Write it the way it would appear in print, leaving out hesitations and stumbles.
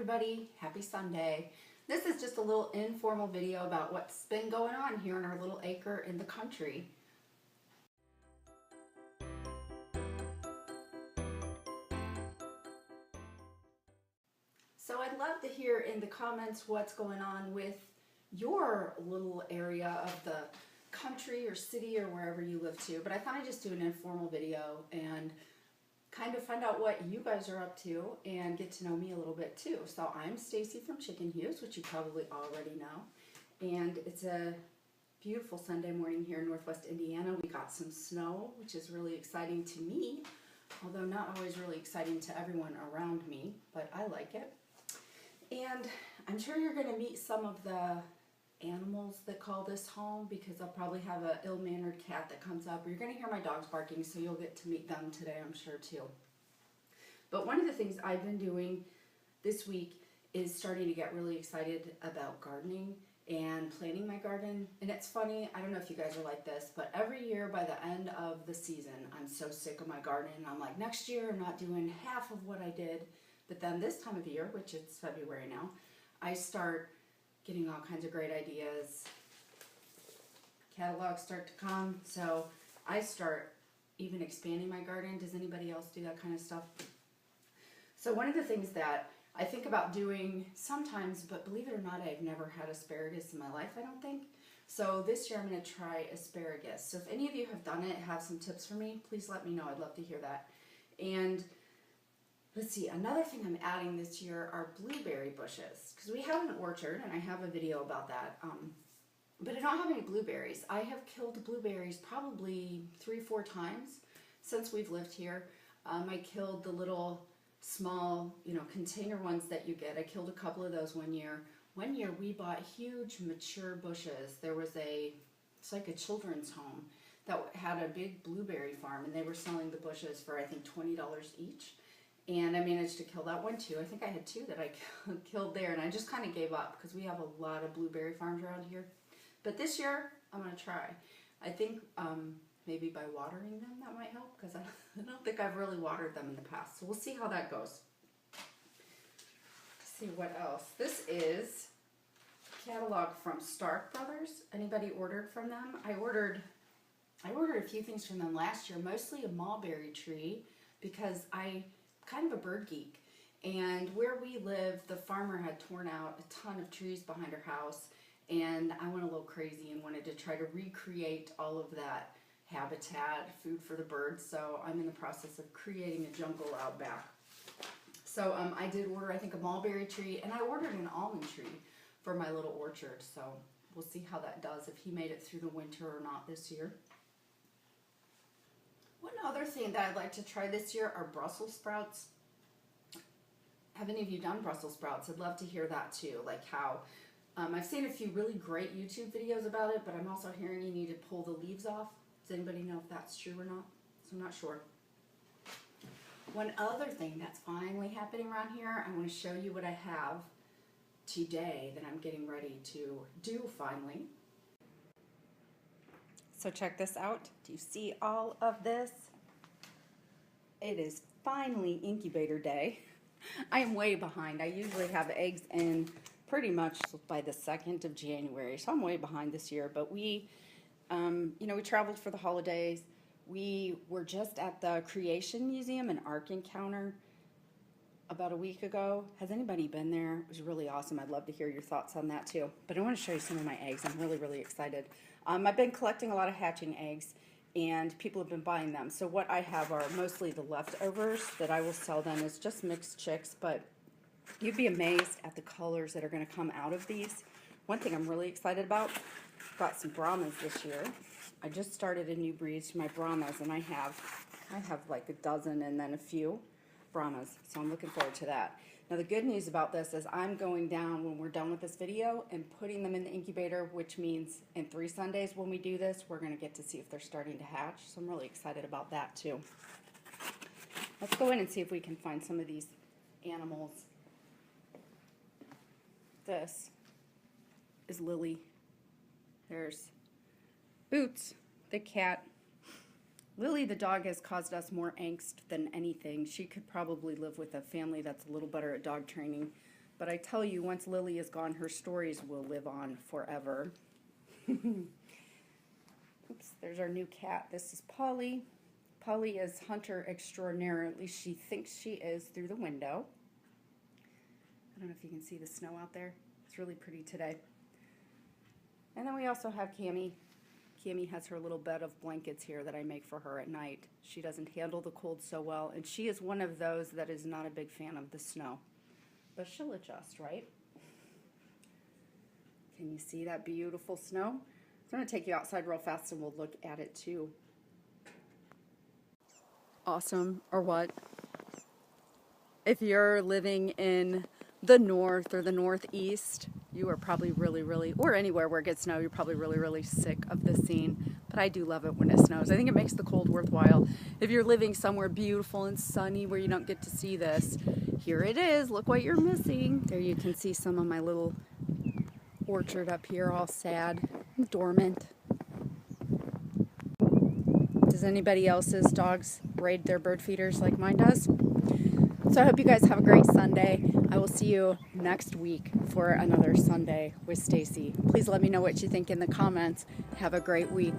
everybody, happy Sunday. This is just a little informal video about what's been going on here in our little acre in the country. So I'd love to hear in the comments what's going on with your little area of the country or city or wherever you live to. But I thought I'd just do an informal video and kind of find out what you guys are up to and get to know me a little bit too. So I'm Stacie from Chicken Hughes, which you probably already know. And it's a beautiful Sunday morning here in Northwest Indiana. We got some snow, which is really exciting to me, although not always really exciting to everyone around me, but I like it. And I'm sure you're going to meet some of the animals that call this home, because I'll probably have an ill-mannered cat that comes up. You're going to hear my dogs barking, so you'll get to meet them today, I'm sure, too. But one of the things I've been doing this week is starting to get really excited about gardening and planting my garden. And it's funny, I don't know if you guys are like this, but every year by the end of the season, I'm so sick of my garden. I'm like, next year I'm not doing half of what I did. But then this time of year, which it's February now, I start getting all kinds of great ideas. Catalogs start to come, so I start even expanding my garden. Does anybody else do that kind of stuff? So one of the things that I think about doing sometimes, but believe it or not, I've never had asparagus in my life, I don't think. So this year I'm going to try asparagus. So if any of you have done it, have some tips for me, please let me know. I'd love to hear that. And let's see, another thing I'm adding this year are blueberry bushes, because we have an orchard, and I have a video about that, but I don't have any blueberries. I have killed blueberries probably 3-4 times since we've lived here. I killed the little small, container ones that you get. I killed a couple of those one year. One year we bought huge mature bushes. There was it's like a children's home that had a big blueberry farm, and they were selling the bushes for, I think, $20 each. And I managed to kill that one too. I think I had 2 that I killed there, and I just kind of gave up because we have a lot of blueberry farms around here. But this year, I'm going to try. I think maybe by watering them that might help, because I don't think I've really watered them in the past. So we'll see how that goes. Let's see what else. This is a catalog from Stark Brothers. Anybody ordered from them? I ordered a few things from them last year, mostly a mulberry tree, because I'm kind of a bird geek, and where we live, the farmer had torn out a ton of trees behind her house, and I went a little crazy and wanted to try to recreate all of that habitat, food for the birds. So I'm in the process of creating a jungle out back. So I did order, I think, a mulberry tree, and I ordered an almond tree for my little orchard. So we'll see how that does, if he made it through the winter or not this year. One other thing that I'd like to try this year are Brussels sprouts. Have any of you done Brussels sprouts? I'd love to hear that too, like how, I've seen a few really great YouTube videos about it, but I'm also hearing you need to pull the leaves off. Does anybody know if that's true or not? So I'm not sure. One other thing that's finally happening around here, I want to show you what I have today that I'm getting ready to do finally. So check this out. Do you see all of this? It is finally incubator day. I am way behind. I usually have eggs in pretty much by the 2nd of January, so I'm way behind this year. But we traveled for the holidays. We were just at the Creation Museum in Ark Encounter about a week ago. Has anybody been there? It was really awesome. I'd love to hear your thoughts on that too. But I want to show you some of my eggs. I'm really, really excited. I've been collecting a lot of hatching eggs, and people have been buying them. So what I have are mostly the leftovers that I will sell them as just mixed chicks, but you'd be amazed at the colors that are going to come out of these. One thing I'm really excited about, got some Brahmas this year. I just started a new breed to my Brahmas, and I have like a dozen and then a few Brahmas, so I'm looking forward to that. Now the good news about this is I'm going down when we're done with this video and putting them in the incubator, which means in 3 Sundays when we do this, we're going to get to see if they're starting to hatch. So I'm really excited about that too. Let's go in and see if we can find some of these animals. This is Lily. There's Boots, the cat. Lily the dog has caused us more angst than anything. She could probably live with a family that's a little better at dog training But I tell you, once Lily is gone, her stories will live on forever. Oops, there's our new cat. This is Polly. Polly is hunter extraordinaire, at least she thinks she is through the window. I don't know if you can see the snow out there. It's really pretty today. And then we also have Cammie. Cammie has her little bed of blankets here that I make for her at night. She doesn't handle the cold so well, and she is one of those that is not a big fan of the snow. But she'll adjust, right? Can you see that beautiful snow? I'm going to take you outside real fast and we'll look at it too. Awesome, or what? If you're living in the north or the northeast, you are probably really, or anywhere where it gets snow, you're probably really sick of the scene. But I do love it when it snows. I think it makes the cold worthwhile. If you're living somewhere beautiful and sunny where you don't get to see this, here it is. Look what you're missing. There you can see some of my little orchard up here, all sad, dormant. Does anybody else's dogs raid their bird feeders like mine does? So I hope you guys have a great Sunday. I will see you next week for another Sunday with Stacie. Please let me know what you think in the comments. Have a great week.